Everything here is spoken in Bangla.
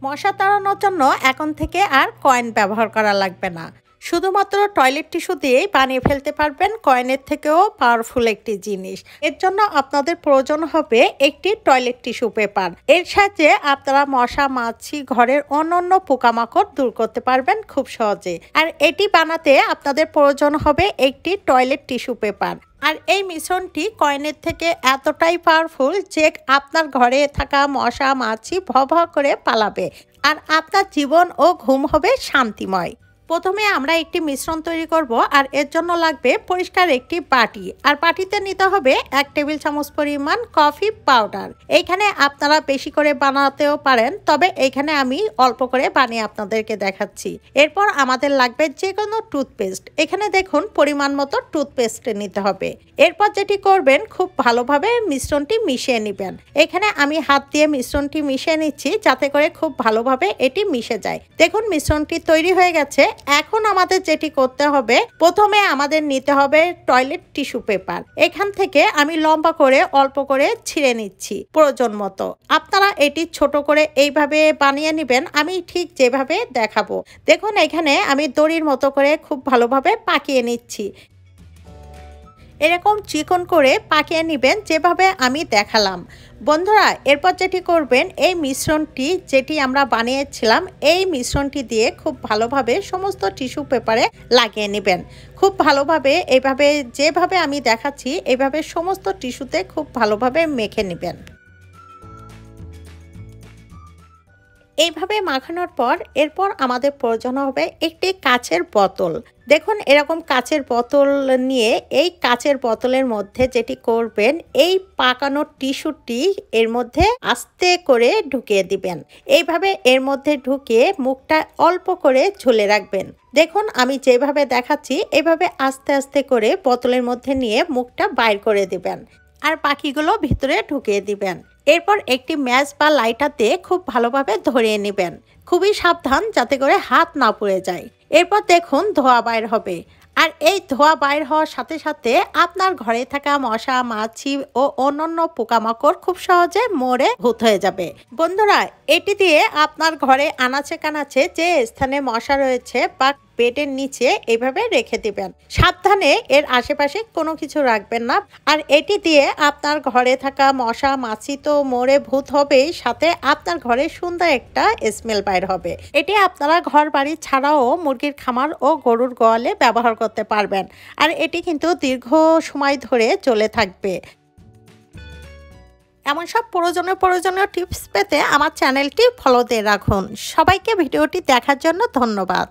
মশা তাড়ানোর জন্য এখন থেকে আর কয়েন ব্যবহার করা লাগবে না। শুধুমাত্র টয়লেট টিস্যু দিয়েই বানিয়ে ফেলতে পারবেন কয়েনের থেকেও পাওয়ারফুল একটি জিনিস। এর জন্য আপনাদের প্রয়োজন হবে একটি টয়লেট টিস্যু পেপার। এর সাহায্যে আপনারা মশা, মাছি, ঘরের অন্যান্য পোকামাকড় দূর করতে পারবেন খুব সহজে। আর এটি বানাতে আপনাদের প্রয়োজন হবে একটি টয়লেট টিস্যু পেপার। আর এই মিশ্রণটি কয়েনের থেকে এতটাই পাওয়ারফুল যে আপনার ঘরে থাকা মশা, মাছি ভয় করে পালাবে। আর আপনার জীবন ও ঘুম হবে শান্তিময়। প্রথমে আমরা একটি মিশ্রণ তৈরি করব। আর এর জন্য লাগবে পরিষ্কার একটি বাটি। আর বাটিতে নিতে হবে 1 টেবিল চামচ পরিমাণ কফি পাউডার। এইখানে আপনারা বেশি করে বানাতেও পারেন, তবে এইখানে আমি অল্প করে বানিয়ে আপনাদেরকে দেখাচ্ছি। এরপর আমাদের লাগবে যে কোনো টুথপেস্ট। এখানে দেখুন পরিমাণ মতো টুথপেস্ট নিতে হবে। এরপর যেটি করবেন, খুব ভালোভাবে মিশ্রণটি মিশিয়ে নেবেন। এখানে আমি হাত দিয়ে মিশ্রণটি মিশিয়ে নিচ্ছি যাতে করে খুব ভালোভাবে এটি মিশে যায়। দেখুন মিশ্রণটি তৈরি হয়ে গেছে। এখন আমাদের যেটি করতে হবে, প্রথমে আমাদের নিতে হবে টয়লেট টিস্যু পেপার। এখান থেকে আমি লম্বা করে অল্প করে ছিঁড়ে নিচ্ছি প্রয়োজন মতো। আপনারা এটি ছোট করে এইভাবে বানিয়ে নেবেন, আমি ঠিক যেভাবে দেখাবো। দেখুন এখানে আমি দড়ির মতো করে খুব ভালোভাবে পাকিয়ে নিচ্ছি। এরকম চিকন করে পাকিয়ে নেবেন যেভাবে আমি দেখালাম। বন্ধুরা, এরপর যেটি করবেন, এই মিশ্রণটি যেটি আমরা বানিয়েছিলাম এই মিশ্রণটি দিয়ে খুব ভালোভাবে সমস্ত টিস্যু পেপারে লাগিয়ে নেবেন। খুব ভালোভাবে এইভাবে যেভাবে আমি দেখাচ্ছি এইভাবে সমস্ত টিস্যুতে খুব ভালোভাবে মেখে নেবেন। এইভাবে মাখানোর পর এরপর আমাদের প্রয়োজন হবে একটি কাচের বোতল। দেখুন এরকম কাচের বোতল নিয়ে এই কাচের বোতলের মধ্যে যেটি করবেন, এই পাকানো টিস্যুটি এর মধ্যে আস্তে করে ঢুকিয়ে দিবেন। এইভাবে এর মধ্যে ঢুকিয়ে মুখটা অল্প করে ঝুলে রাখবেন। দেখুন আমি যেভাবে দেখাচ্ছি এভাবে আস্তে আস্তে করে বোতলের মধ্যে নিয়ে মুখটা বাইর করে দিবেন। আর বাকিগুলো ভিতরে ঢুকিয়ে দিবেন। এরপর একটি ম্যাচ বা লাইটার দিয়ে খুব ভালোভাবে ধরিয়ে নেবেন। খুবই সাবধান যাতে করে হাত না পুড়ে যায়। এরপর দেখুন ধোঁয়া বাইর হবে। আর এই ধোঁয়া বাইর হওয়ার সাথে সাথে আপনার ঘরে থাকা মশা, মাছি ও অন্যান্য পোকামাকড় খুব সহজে মরে ভূত হয়ে যাবে। বন্ধুরা, এটি দিয়ে আপনার ঘরে আনাচে কানাচে যে স্থানে মশা রয়েছে বা বেডের নিচে এইভাবে রেখে দিবেন। সাবধানে এর আশেপাশে কোনো কিছু রাখবেন না। আর এটি দিয়ে আপনার ঘরে থাকা মশা, মাছি তো মরে ভূত হবেই, সাথে আপনার ঘরে সুন্দর একটা স্মেল বাইর হবে। এটি আপনারা ঘর বাড়ি ছাড়াও মুরগির খামার ও গরুর গোয়ালে ব্যবহার করতে পারবেন। আর এটি কিন্তু দীর্ঘ সময় ধরে চলে থাকবে। এমন সব প্রয়োজনীয় টিপস পেতে আমার চ্যানেলটি ফলো দিয়ে রাখুন। সবাইকে ভিডিওটি দেখার জন্য ধন্যবাদ।